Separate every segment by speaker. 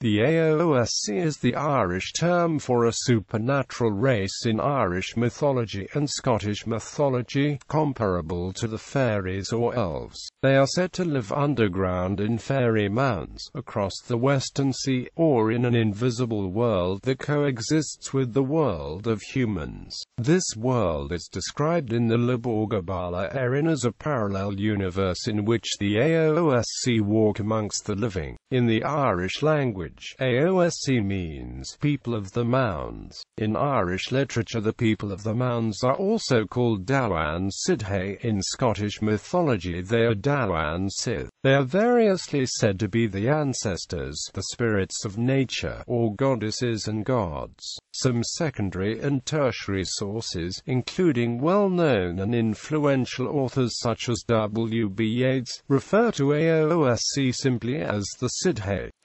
Speaker 1: The Aos Sí is the Irish term for a supernatural race in Irish mythology and Scottish mythology, comparable to the fairies or elves. They are said to live underground in fairy mounds, across the Western Sea, or in an invisible world that coexists with the world of humans. This world is described in the Lebor Gabála Érenn as a parallel universe in which the Aos Sí walk amongst the living. In the Irish language, Aos Sí means people of the mounds. In Irish literature, the people of the mounds are also called humans.They. In Scottish mythology, they are humans.This. They are variously said to be the ancestors, the spirits of nature, or goddesses and gods. Some secondary and tertiary sources, including well-known and influential authors such as W.B. Yeats, refer to Aos Sí simply as the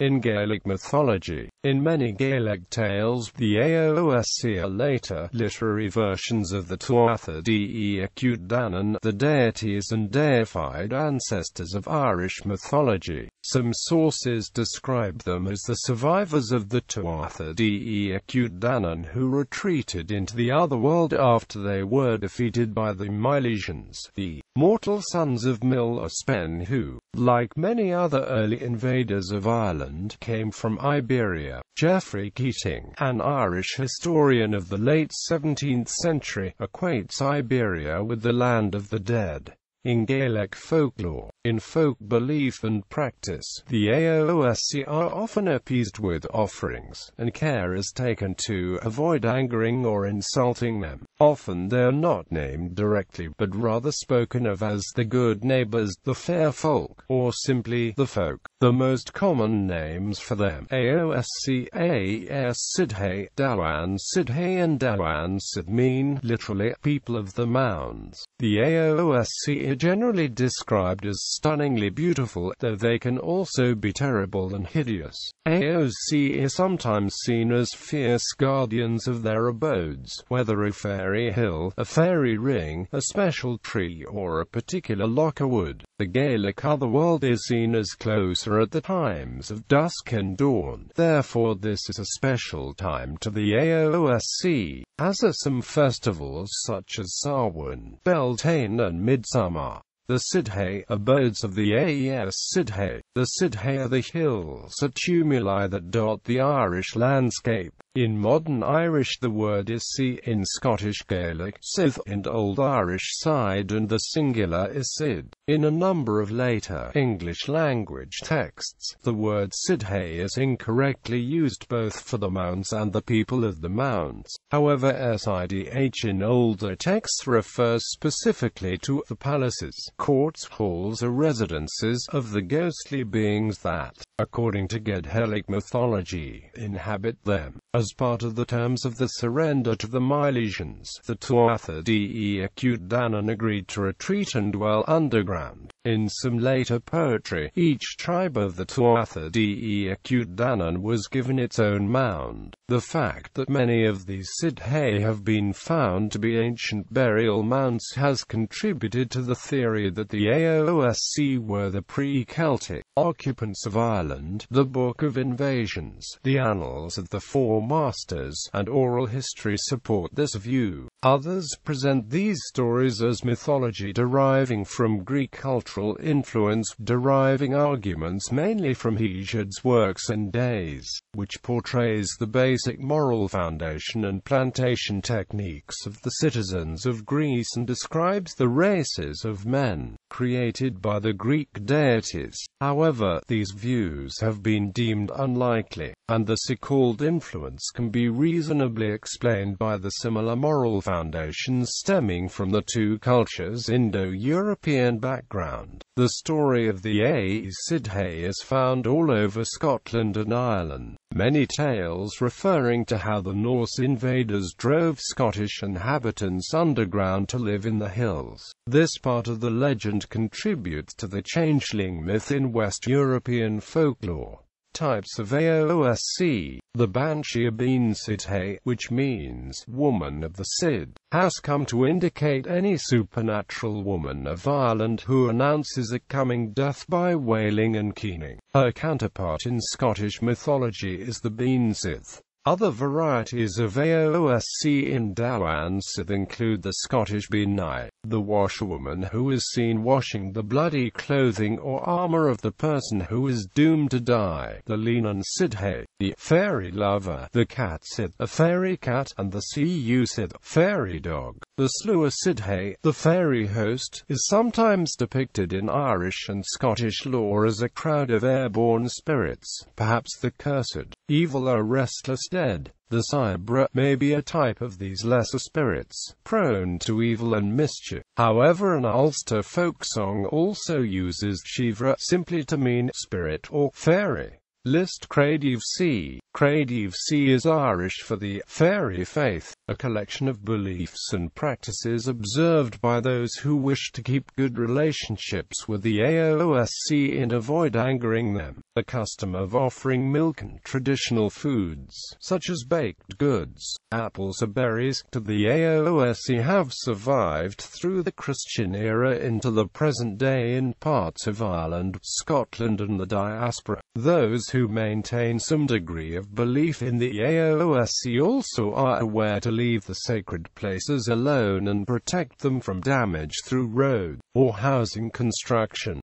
Speaker 1: in Gaelic mythology. In many Gaelic tales, the Aos Sí are later literary versions of the Tuatha-Dé acute Danann, the deities and deified ancestors of Irish mythology. Some sources describe them as the survivors of the Tuatha-Dé acute Danann who retreated into the otherworld after they were defeated by the Milesians, the mortal sons of Mil-Uspen who, like many other early invaders of Ireland, came from Iberia. Geoffrey Keating, an Irish historian of the late 17th century, equates Iberia with the land of the dead. In Gaelic folklore, in folk belief and practice, the Aos Sí are often appeased with offerings, and care is taken to avoid angering or insulting them. Often they are not named directly, but rather spoken of as the good neighbors, the fair folk, or simply the folk. The most common names for them, Aos Sí, Aos-They, humans-They and humans, mean, literally, people of the mounds. The Aos Sí are generally described as stunningly beautiful, though they can also be terrible and hideous. Aos Sí are sometimes seen as fierce guardians of their abodes, whether a fairy hill, a fairy ring, a special tree, or a particular loch of wood. The Gaelic otherworld is seen as closer at the times of dusk and dawn. Therefore this is a special time to the Aos Sí, as are some festivals such as Samhain, Beltane and Midsummer. The Sidhe, abodes of the Aos-They. The Sidhe are the hills or tumuli that dot the Irish landscape. In modern Irish the word is sí, in Scottish Gaelic, Sith, and Old Irish Side, and the singular is Sid. In a number of later English language texts, the word Sidhe is incorrectly used both for the mounds and the people of the mounds. However, Sidh in older texts refers specifically to the palaces, courts, halls or residences of the ghostly beings that, according to Gaelic mythology, inhabit them. As part of the terms of the surrender to the Milesians, the Tuatha-Dé acute Danann agreed to retreat and dwell underground. In some later poetry, each tribe of the Tuatha-Dé acute Danann was given its own mound. The fact that many of these Sidhe have been found to be ancient burial mounds has contributed to the theory that the Aos Sí were the pre-Celtic occupants of Ireland. The Book of Invasions, the Annals of the Four Masters, and oral history support this view. Others present these stories as mythology deriving from Greek cultural influence, deriving arguments mainly from Hesiod's works and Days, which portrays the basic moral foundation and plantation techniques of the citizens of Greece and describes the races of men created by the Greek deities. However, these views have been deemed unlikely, and the so-called influence can be reasonably explained by the similar moral foundations stemming from the two cultures' Indo-European background. The story of the Aos-They is found all over Scotland and Ireland. Many tales referring to how the Norse invaders drove Scottish inhabitants underground to live in the hills. This part of the legend contributes to the changeling myth in West European folklore. Types of Aos Sí. The Banshee elves.They, which means woman of the Cid, has come to indicate any supernatural woman of Ireland who announces a coming death by wailing and keening. Her counterpart in Scottish mythology is the Beansith. Other varieties of Aos Sí in Dawansith include the Scottish Benai, the washerwoman who is seen washing the bloody clothing or armor of the person who is doomed to die, the Lenan-Sidhe, the fairy lover, the Catsith, a fairy cat, and the Siusith, fairy dog. The Slua-Sidhe, the fairy host, is sometimes depicted in Irish and Scottish lore as a crowd of airborne spirits, perhaps the cursed, evil or restless dead. The Cybra may be a type of these lesser spirits, prone to evil and mischief. However, an Ulster folk song also uses Shivra simply to mean spirit or fairy. List Creative C. Creative C is Irish for the fairy faith, a collection of beliefs and practices observed by those who wish to keep good relationships with the Aos Sí and avoid angering them. The custom of offering milk and traditional foods, such as baked goods, apples or berries, to the Aos Sí have survived through the Christian era into the present day in parts of Ireland, Scotland and the diaspora. Those who maintain some degree of belief in the Aos Sí also are aware to leave the sacred places alone and protect them from damage through road or housing construction.